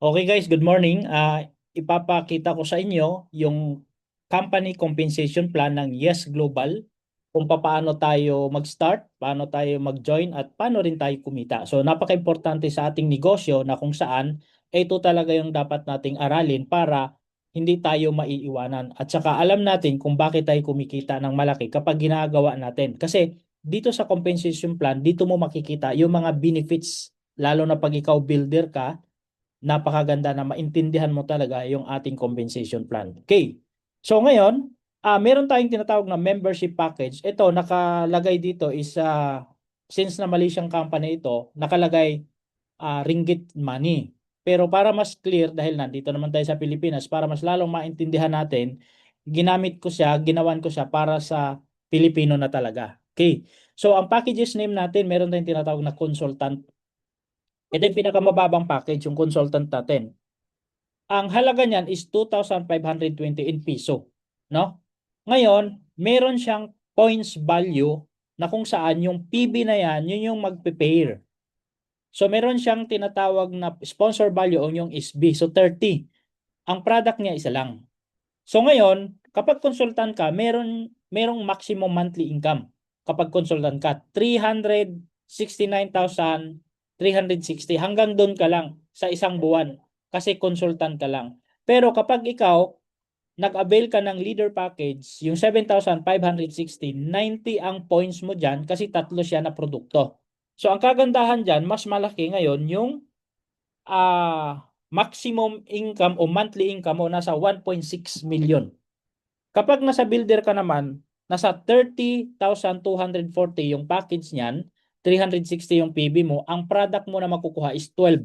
Okay guys, good morning. Ipapakita ko sa inyo yung company compensation plan ng Yes Global, kung paano tayo mag-start, paano tayo mag-join at paano rin tayo kumita. So napaka-importante sa ating negosyo na kung saan ito talaga yung dapat nating aralin para hindi tayo maiiwanan. At saka alam natin kung bakit tayo kumikita ng malaki kapag ginagawa natin. Kasi dito sa compensation plan, dito mo makikita yung mga benefits, lalo na pag ikaw builder ka, napakaganda na maintindihan mo talaga yung ating compensation plan. Okay. So ngayon, meron tayong tinatawag na membership package. Ito nakalagay dito is since na Malaysian company ito, nakalagay ringgit money. Pero para mas clear dahil nandito naman tayo sa Pilipinas, para mas lalong maintindihan natin, ginawan ko siya para sa Pilipino na talaga. Okay. So ang packages name natin, meron tayong tinatawag na consultant. Ito yung pinakamababang package, yung consultant natin. Ang halaga niyan is 2,520 in piso, no? Ngayon, meron siyang points value na kung saan yung PB na yan, yun yung magpe-pair. So meron siyang tinatawag na sponsor value o yung SB. So 30. Ang product niya isa lang. So ngayon, kapag consultant ka, merong maximum monthly income. Kapag consultant ka, 369,360 hanggang doon ka lang sa isang buwan kasi consultant ka lang. Pero kapag ikaw nag-avail ka ng leader package, yung 7,560, 90 ang points mo dyan kasi tatlo siya na produkto. So ang kagandahan dyan, mas malaki ngayon yung maximum income o monthly income mo nasa 1.6 million. Kapag nasa builder ka naman, nasa 30,240 yung package niyan, 360 yung PB mo, ang product mo na makukuha is 12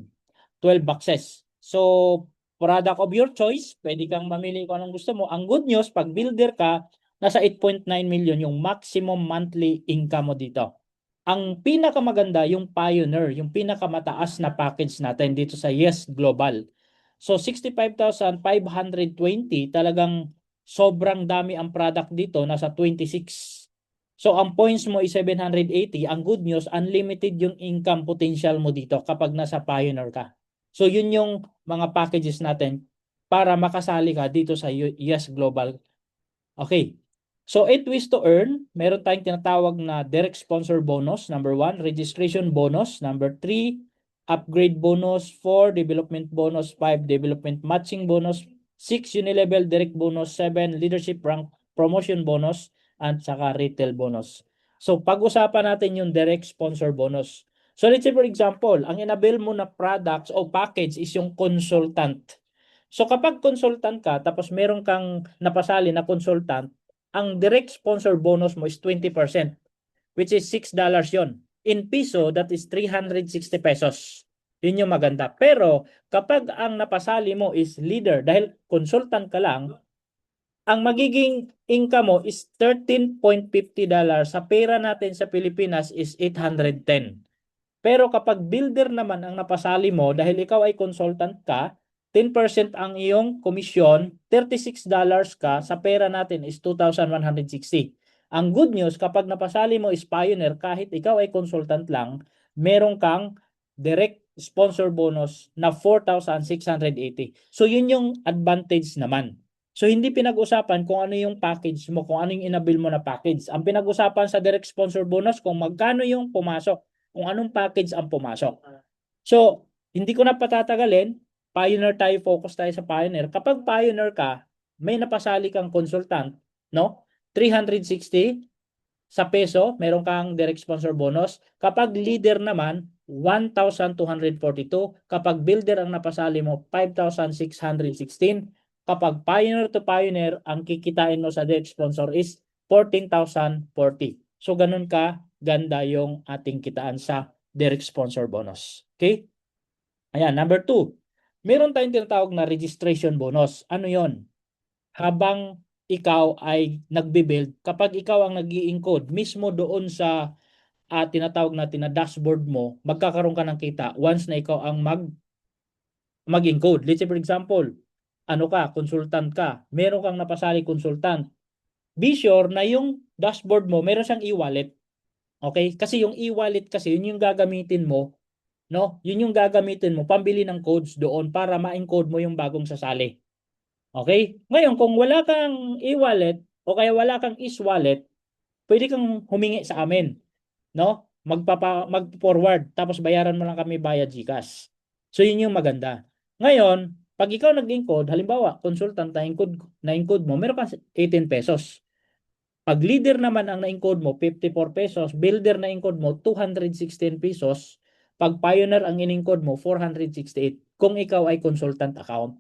boxes. So, product of your choice, pwede kang mamili kung anong gusto mo. Ang good news, pag builder ka, nasa 8.9 million yung maximum monthly income mo dito. Ang pinakamaganda, yung Pioneer, yung pinakamataas na package natin dito sa Yes Global. So, 65,520, talagang sobrang dami ang product dito, nasa 26. So, ang points mo is 780. Ang good news, unlimited yung income potential mo dito kapag nasa Pioneer ka. So, yun yung mga packages natin para makasali ka dito sa Yes Global. Okay. So, 8 ways to earn. Meron tayong tinatawag na direct sponsor bonus. Number 1, registration bonus. Number 3, upgrade bonus. 4, development bonus. 5, development matching bonus. 6, unilevel direct bonus. 7, leadership rank promotion bonus. At saka retail bonus. So, pag-usapan natin yung direct sponsor bonus. So, let's say for example, ang inabil mo na products o package is yung consultant. So kapag consultant ka, tapos meron kang napasali na consultant, ang direct sponsor bonus mo is 20%, which is $6 yon. In piso, that is 360 pesos. Yun yung maganda. Pero kapag ang napasali mo is leader, dahil consultant ka lang, ang magiging income mo is $13.50. Sa pera natin sa Pilipinas is 810. Pero kapag builder naman ang napasali mo, dahil ikaw ay consultant ka, 10% ang iyong komisyon, $36 ka, sa pera natin is 2,160. Ang good news, kapag napasali mo is Pioneer, kahit ikaw ay consultant lang, meron kang direct sponsor bonus na 4,680. So yun yung advantage naman. So hindi pinag-usapan kung ano yung package mo, kung ano yung inabil mo na package. Ang pinag-usapan sa direct sponsor bonus kung magkano yung pumasok, kung anong package ang pumasok. So, hindi ko na patatagalin, Pioneer tayo, focus tayo sa Pioneer. Kapag Pioneer ka, may napasali kang consultant, no? 360 sa peso, meron kang direct sponsor bonus. Kapag leader naman, 1,242. Kapag builder ang napasali mo, 5,616. Kapag Pioneer to Pioneer, ang kikitain mo sa direct sponsor is 14,040. So, ganun ka ganda yung ating kitaan sa direct sponsor bonus. Okay? Ayan, number 2. Meron tayong tinatawag na registration bonus. Ano yon? Habang ikaw ay nagbe-build, kapag ikaw ang nag-i-encode mismo doon sa tinatawag natin na dashboard mo, magkakaroon ka ng kita once na ikaw ang mag-encode. Let's say for example, ano ka, consultant ka, meron kang napasali consultant. Be sure na yung dashboard mo, meron siyang e-wallet. Okay? Kasi yung e-wallet kasi, yun yung gagamitin mo No? Yun yung gagamitin mo, pambili ng codes doon para ma-encode mo yung bagong sasali. Okay? Ngayon, kung wala kang e-wallet o kaya wala kang is-wallet, pwede kang humingi sa amin. No? Mag-forward, tapos bayaran mo lang kami via GCash. So, yun yung maganda. Ngayon, pag ikaw nag-encode, halimbawa, consultant na-encode mo, meron ka 18 pesos. Pag leader naman ang na-encode mo, 54 pesos. Builder na-encode mo, 216 pesos. Pag pioneer ang in-encode mo, 468. Kung ikaw ay consultant account.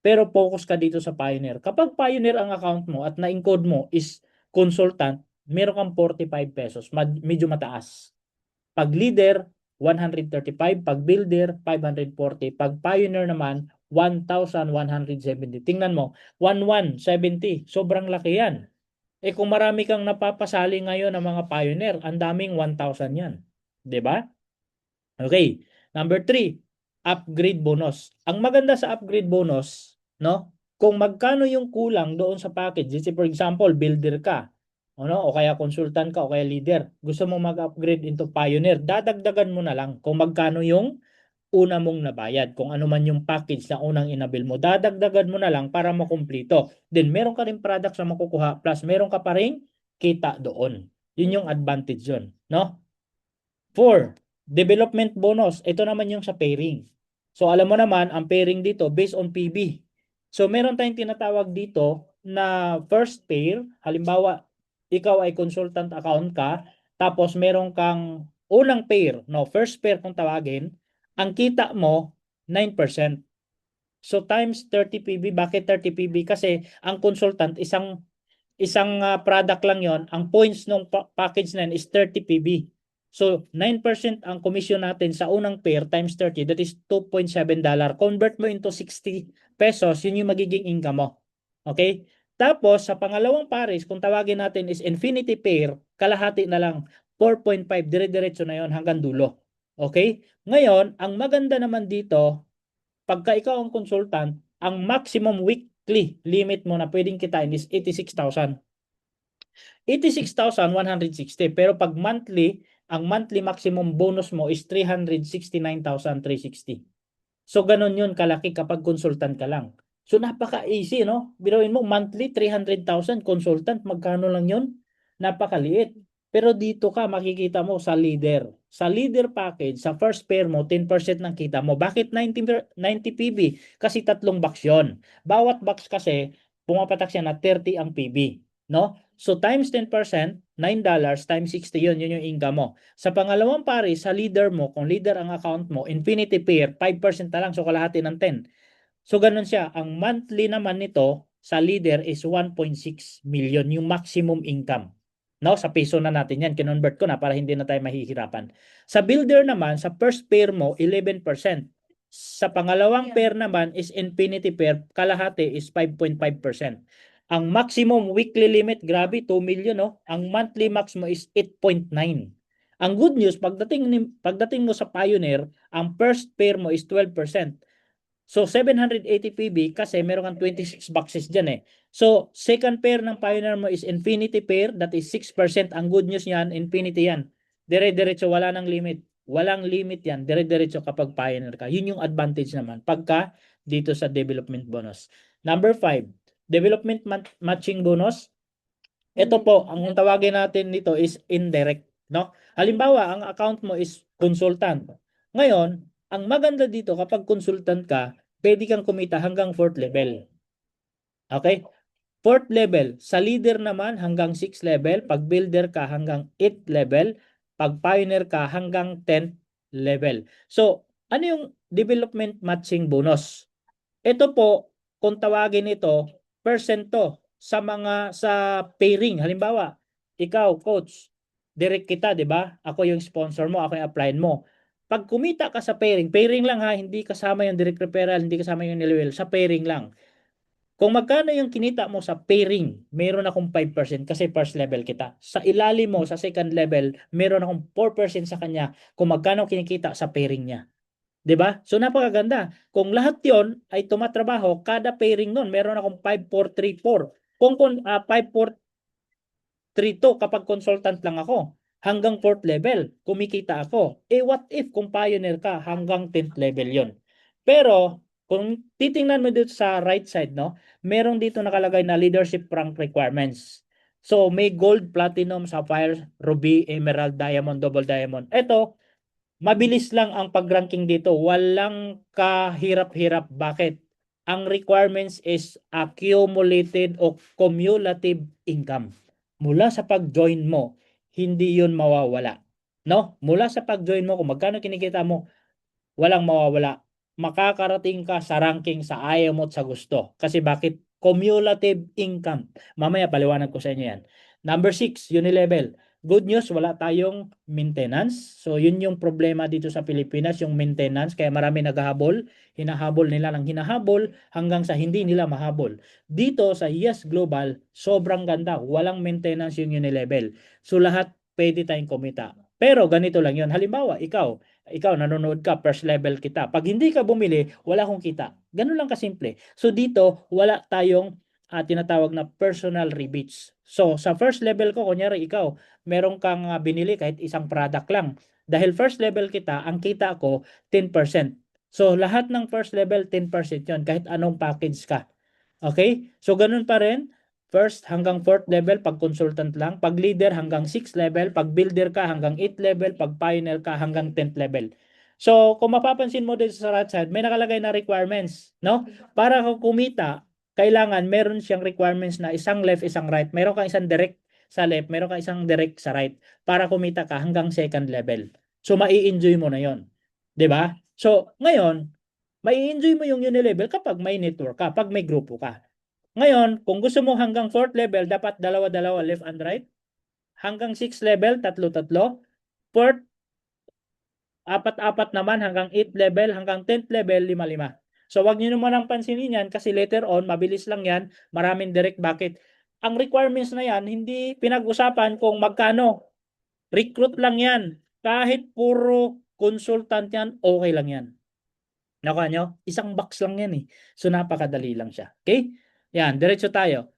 Pero focus ka dito sa pioneer. Kapag pioneer ang account mo at na-encode mo is consultant, meron kang 45 pesos. Medyo mataas. Pag leader, 135. Pag builder, 540. Pag pioneer naman, 1,170. Tingnan mo, 1,170. Sobrang laki yan. Eh kung marami kang napapasali ngayon ng mga pioneer, ang daming 1,000 yan. 'Di ba? Okay. Number 3, upgrade bonus. Ang maganda sa upgrade bonus, no? Kung magkano yung kulang doon sa package, for example, builder ka, ano, o kaya consultant ka o kaya leader, gusto mo mag-upgrade into pioneer, dadagdagan mo na lang kung magkano yung una mong nabayad. Kung ano man yung package na unang inabil mo, dadagdagan mo na lang para makumplito. Then, meron ka rin products na makukuha plus meron ka pa rin kita doon. Yun yung advantage yun. No? 4, development bonus. Ito naman yung sa pairing. So, alam mo naman, ang pairing dito based on PB. So, meron tayong tinatawag dito na first pair. Halimbawa, ikaw ay consultant account ka, tapos meron kang unang pair, no, first pair kung tawagin, ang kita mo 9%. So times 30 PB, bakit 30 PB? Kasi ang consultant isang product lang 'yon. Ang points ng package na yun is 30 PB. So 9% ang commission natin sa unang pair times 30, that is $2.7. Convert mo into 60 pesos, yun yung magiging income mo. Okay? Tapos sa pangalawang pares, kung tawagin natin is infinity pair, kalahati na lang 4.5, dire-diretso na yon hanggang dulo. Okay? Ngayon, ang maganda naman dito, pagka ikaw ang consultant, ang maximum weekly limit mo na pwedeng kitain is 86,000. 86,160. Pero pag monthly, ang monthly maximum bonus mo is 369,360. So ganun yun kalaki kapag consultant ka lang. So napaka-easy, no? Biruin mo, monthly 300,000 consultant, magkano lang yun? Napakaliit. Pero dito ka makikita mo sa leader. Sa leader package, sa first pair mo, 10% ng kita mo. Bakit 90 PB? Kasi tatlong box yun. Bawat box kasi, pumapatak siya na 30 ang PB. No? So times 10%, $9 times 60 yun yung income mo. Sa pangalawang pare, sa leader mo, kung leader ang account mo, infinity pair, 5% na lang, so kalahati ng 10. So ganun siya. Ang monthly naman nito sa leader is 1.6 million, yung maximum income. No, sa peso na natin yan. Kinonvert ko na para hindi na tayo mahihirapan. Sa builder naman, sa first pair mo, 11%. Sa pangalawang pair naman is infinity pair, kalahati is 5.5%. Ang maximum weekly limit, grabe, 2 million, no? Ang monthly max mo is 8.9. Ang good news, pagdating mo sa Pioneer, ang first pair mo is 12%. So 780 PB kasi meron kang 26 boxes dyan eh. So second pair ng Pioneer mo is infinity pair, that is 6%. Ang good news niyan, infinity yan. Dire-diretso, wala nang limit. Walang limit yan. Dire-diretso kapag Pioneer ka. Yun yung advantage naman pagka dito sa development bonus. Number 5, development matching bonus. Ito po, ang tawagin natin nito is indirect. No? Halimbawa, ang account mo is consultant. Ngayon, ang maganda dito kapag consultant ka, pwede kang kumita hanggang 4th level. Okay? 4th level. Sa leader naman hanggang 6th level. Pag builder ka hanggang 8th level. Pag pioneer ka hanggang 10th level. So, ano yung development matching bonus? Ito po, kung tawagin ito, percent to sa pairing. Halimbawa, ikaw, coach, direct kita, 'di ba? Ako yung sponsor mo, ako yung upline mo. Pag kumita ka sa pairing, pairing lang ha, hindi kasama yung direct referral, hindi kasama yung nilewel, sa pairing lang. Kung magkano yung kinita mo sa pairing, meron akong 5% kasi first level kita. Sa ilalim mo, sa second level, meron akong 4% sa kanya kung magkano kinikita sa pairing niya. 'Di ba? So napakaganda. Kung lahat 'yon ay tumatrabaho, kada pairing nun, meron akong 5,434. Kung 5,432 kapag consultant lang ako. hanggang 4th level, kumikita ako. What if kung pioneer ka, hanggang 10th level yon. Pero, kung titingnan mo dito sa right side, no, meron dito nakalagay na leadership rank requirements. So, may gold, platinum, sapphire, ruby, emerald, diamond, double diamond. Ito, mabilis lang ang pag-ranking dito. Walang kahirap-hirap. Bakit? Ang requirements is accumulated o cumulative income. Mula sa pag-join mo, hindi yun mawawala. No? Mula sa pag-join mo, kung magkano kinikita mo, walang mawawala. Makakarating ka sa ranking sa ayaw mo at sa gusto. Kasi bakit? Cumulative income. Mamaya paliwanag ko sa inyo yan. Number 6, Unilevel. Good news, wala tayong maintenance. So, yun yung problema dito sa Pilipinas, yung maintenance. Kaya marami naghahabol. Hinahabol nila ng hinahabol hanggang sa hindi nila mahabol. Dito sa Yes Global, sobrang ganda. Walang maintenance yung Unilevel. So, lahat pwede tayong kumita. Pero ganito lang yun. Halimbawa, ikaw nanonood ka, first level kita. Pag hindi ka bumili, wala akong kita. Ganun lang kasimple. So dito, wala tayong tinatawag na personal rebates. So sa first level ko, kunyari ikaw, meron kang binili kahit isang product lang. Dahil first level kita, ang kita ko 10%. So lahat ng first level 10% yon kahit anong package ka. Okay? So ganun pa rin. First hanggang 4th level pag consultant lang, pag leader hanggang 6th level, pag builder ka hanggang 8th level, pag pioneer ka hanggang 10th level. So kung mapapansin mo dito sa right side, may nakalagay na requirements, no? Para ka kumita, kailangan meron siyang requirements na isang left, isang right. Meron kang isang direct sa left, meron kang isang direct sa right para kumita ka hanggang 2nd level. So mai-enjoy mo na 'yon. 'Di ba? So ngayon, mai-enjoy mo yung Unilevel kapag may network ka, pag may grupo ka. Ngayon, kung gusto mo hanggang 4th level, dapat dalawa-dalawa, left and right. Hanggang 6th level, tatlo-tatlo. 4th, apat-apat naman hanggang 8th level, hanggang 10th level, lima-lima. So wag niyo naman ang pansinin yan kasi later on, mabilis lang yan, maraming direct. Bakit? Ang requirements na yan, hindi pinag-usapan kung magkano. Recruit lang yan. Kahit puro consultant yan, okay lang yan. Nakuha nyo? Isang box lang yan eh. So napakadali lang siya. Okay? Yan, diretso tayo.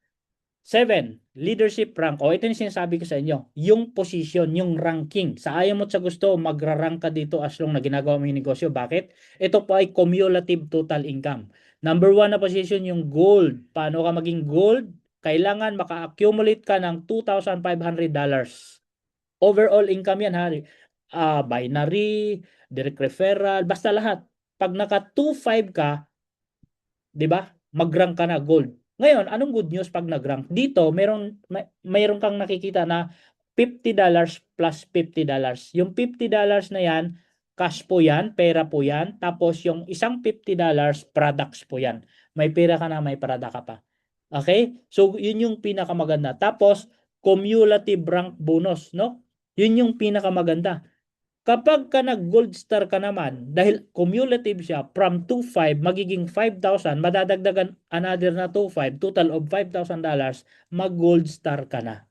7, leadership rank. O ito yung sinasabi ko sa inyo. Yung position, yung ranking. Sa ayaw mo at sa gusto, magra-rank ka dito as long na ginagawa mo yung negosyo. Bakit? Ito po ay cumulative total income. Number 1 na position yung gold. Paano ka maging gold? Kailangan maka-accumulate ka ng $2,500. Overall income yan ha. Binary, direct referral, basta lahat. Pag naka 2.5 ka, 'di ba? Mag-rank ka na gold. Ngayon, anong good news pag nag-rank? Dito, mayroon kang nakikita na $50 plus $50. Yung $50 na yan, cash po yan, pera po yan. Tapos yung isang $50, products po yan. May pera ka na, may product ka pa. Okay? So, yun yung pinakamaganda. Tapos, cumulative rank bonus, no? Yun yung pinakamaganda. Kapag ka nag-gold star ka naman, dahil cumulative siya, from 2.5 magiging 5,000, madadagdagan another na 2.5, total of $5,000, mag-gold star ka na.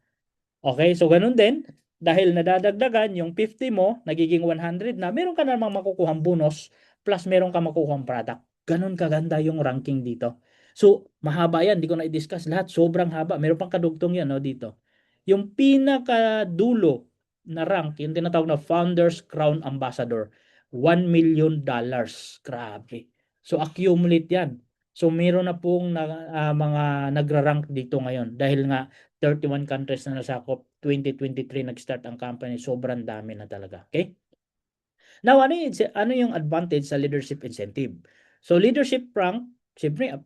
Okay, so ganun din, dahil nadadagdagan yung 50 mo, nagiging 100 na, meron ka namang makukuhang bonus, plus meron ka makukuhang product. Ganun kaganda yung ranking dito. So, mahaba yan, di ko na-discuss lahat, sobrang haba. Meron pang kadugtong yan, no, dito. Yung pinakadulo na rank, yung tinatawag na Founders Crown Ambassador, $1 million. Grabe. So, accumulate yan. So, meron na pong mga nagra-rank dito ngayon dahil nga 31 countries na nasakop, 2023 nag-start ang company, sobrang dami na talaga. Okay? Now, ano yung advantage sa leadership incentive? So, leadership rank, siyempre,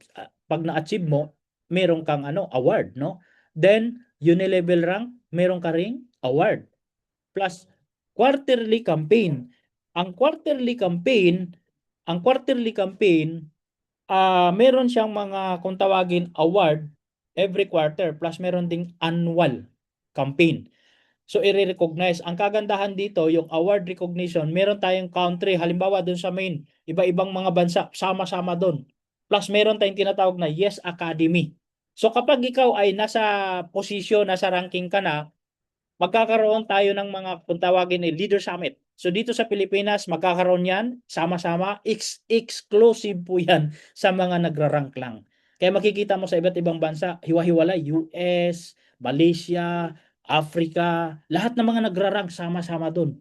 pag na-achieve mo, meron kang award, no? Then, Unilevel rank, meron ka ring award. Plus, quarterly campaign. Ang quarterly campaign, meron siyang mga kung tawagin award every quarter plus meron ding annual campaign. So i-recognize. Ang kagandahan dito, yung award recognition, meron tayong country, halimbawa dun sa main, iba-ibang mga bansa, sama-sama dun. Plus meron tayong tinatawag na Yes Academy. So kapag ikaw ay nasa posisyon, nasa ranking ka na, magkakaroon tayo ng mga kung tawagin ay Leader Summit. So dito sa Pilipinas, magkakaroon yan, sama-sama, exclusive po yan sa mga nagra-rank lang. Kaya makikita mo sa iba't ibang bansa, hiwa-hiwalay, US, Malaysia, Africa, lahat ng mga nagra-rank sama-sama doon.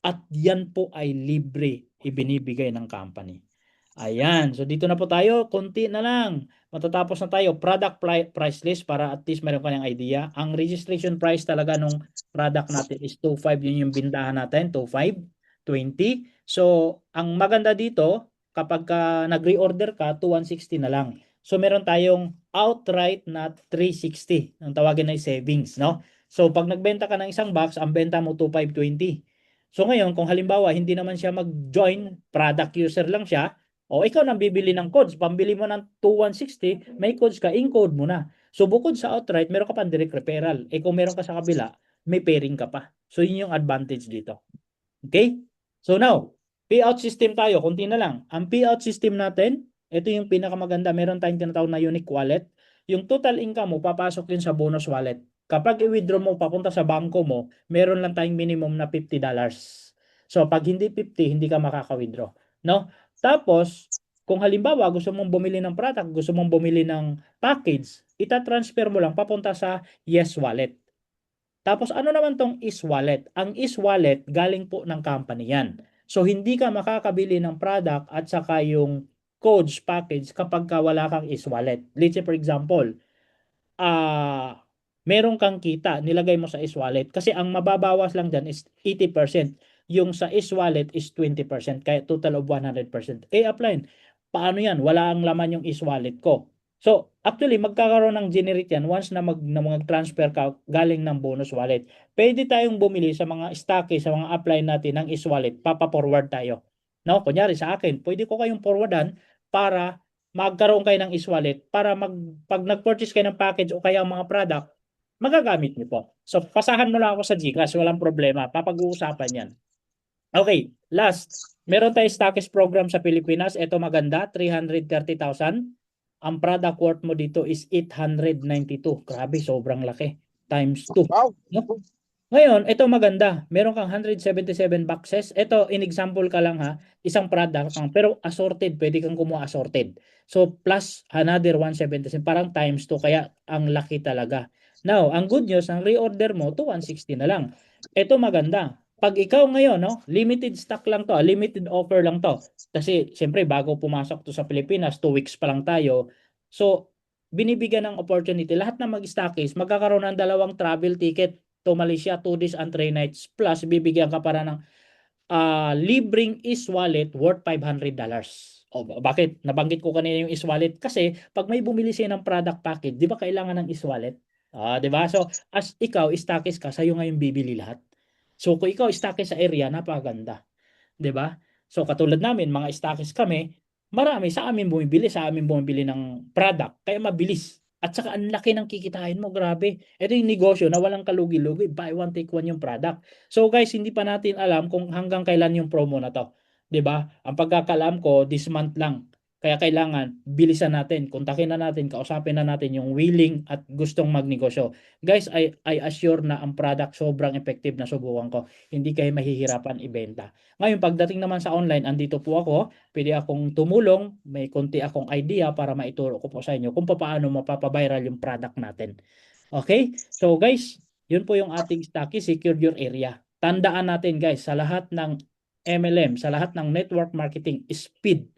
At yan po ay libre ibinibigay ng company. Ayan. So dito na po tayo. Konti na lang. Matatapos na tayo. Product price list para at least meron kayong idea. Ang registration price talaga nung product natin is 2.5. Yun yung bintahan natin. 2.5, 20. So ang maganda dito, kapag nag-reorder ka, 2,160 na lang. So meron tayong outright na 360. Ang tawagin ay savings, no? So pag nagbenta ka ng isang box, ang benta mo 2,520. So ngayon, kung halimbawa hindi naman siya mag-join, product user lang siya, o ikaw nang bibili ng codes, pambili mo ng 2,160, may codes ka, in-code mo na. So bukod sa outright, meron ka pang direct referral. Eh kung meron ka sa kabila, may pairing ka pa. So yun yung advantage dito. Okay? So now, payout system tayo, konti na lang. Ang payout system natin, ito yung pinakamaganda. Meron tayong tinatawag na unique wallet. Yung total income mo, papasok yun sa bonus wallet. Kapag i-withdraw mo, papunta sa bangko mo, meron lang tayong minimum na $50. So, pag hindi 50, hindi ka makaka-withdraw. No? Tapos, kung halimbawa gusto mong bumili ng product, gusto mong bumili ng package, ita-transfer mo lang papunta sa Yes Wallet. Tapos ano naman tong is-wallet? Ang is-wallet galing po ng company yan. So hindi ka makakabili ng product at saka yung codes package kapag wala kang is-wallet. Let's say for example, meron kang kita, nilagay mo sa is-wallet. Kasi ang mababawas lang dyan is 80%. Yung sa is-wallet is 20%, kaya total of 100%. Apply. Paano yan? Wala ang laman yung is-wallet ko. So, actually, magkakaroon ng generate yan once na mag-transfer ka galing ng bonus wallet. Pwede tayong bumili sa mga stockies, sa mga upline natin ng is-wallet, papa-forward tayo. No? Kunyari sa akin, pwede ko kayong forwardan para magkaroon kayo ng is-wallet para pag nag-purchase kayo ng package o kaya ang mga product, magagamit niyo po. So, pasahan mo lang ako sa GCash, walang problema. Papag-uusapan yan. Okay, last. Meron tayong stockist program sa Pilipinas. Ito maganda, 330,000. Ang product worth mo dito is 892. Grabe, sobrang laki. Times 2. Wow. No? Ngayon, ito maganda. Meron kang 177 boxes. Ito, in example ka lang ha, isang product lang, pero assorted, pwede kang kumuha assorted. So, plus another 177, parang times 2, kaya ang laki talaga. Now, ang good news, ang reorder mo, to 160 na lang. Ito maganda. Pag ikaw ngayon, no, limited stock lang to, limited offer lang to. Kasi, siyempre, bago pumasok to sa Pilipinas, 2 weeks pa lang tayo. So, binibigyan ng opportunity. Lahat na mag-stockies, magkakaroon ng dalawang travel ticket to Malaysia 2 days and 3 nights plus bibigyan ka para ng libreng is-wallet worth $500. O bakit? Nabanggit ko kanina yung is-wallet kasi pag may bumili siya ng product package, 'di ba kailangan ng is-wallet? 'Di ba? So as ikaw stockist ka, sa'yo ngayon bibili lahat. So kung ikaw stockist sa area, napakaganda. 'Di ba? So katulad namin, mga stockist kami, marami sa amin bumibili ng product, kaya mabilis. At saka ang laki ng kikitain mo, grabe. Ito yung negosyo na walang kalugi-lugi, buy one take one yung product. So guys, hindi pa natin alam kung hanggang kailan yung promo na to. 'Di ba? Ang pagkakaalam ko, this month lang. Kaya kailangan bilisan natin, kontakin na natin, kausapin na natin yung willing at gustong magnegosyo. Guys, I assure na ang product sobrang effective na subukan ko. Hindi kayo mahihirapan ibenta. Ngayon, pagdating naman sa online, andito po ako. Pwede akong tumulong. May konti akong idea para maituro ko po sa inyo kung paano mapapaviral yung product natin. Okay? So guys, yun po yung ating Stocky Secure Your Area. Tandaan natin guys, sa lahat ng MLM, sa lahat ng network marketing, speed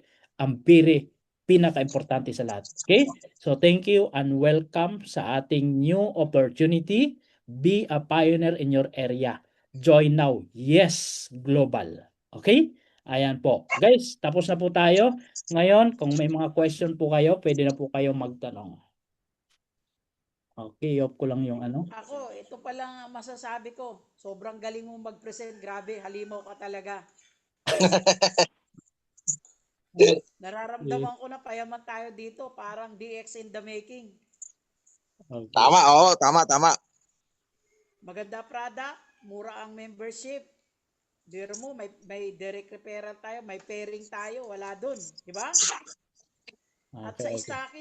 ang very pinaka-importante sa lahat. Okay? So thank you and welcome sa ating new opportunity. Be a pioneer in your area. Join now. Yes, global. Okay? Ayan po. Guys, tapos na po tayo. Ngayon, kung may mga question po kayo, pwede na po kayo magtanong. Okay, off ko lang yung ano. Ako, ito pa lang ang masasabi ko. Sobrang galing mo mag-present. Grabe, halimaw ka talaga. Okay. Nararamdaman ko na payaman tayo dito. Parang DX in the making. Okay. Tama, oo, tama. Maganda product, mura ang membership. Biro mo, may direct referral tayo, may pairing tayo. Wala dun. Di ba? At Okay, sa okay. stock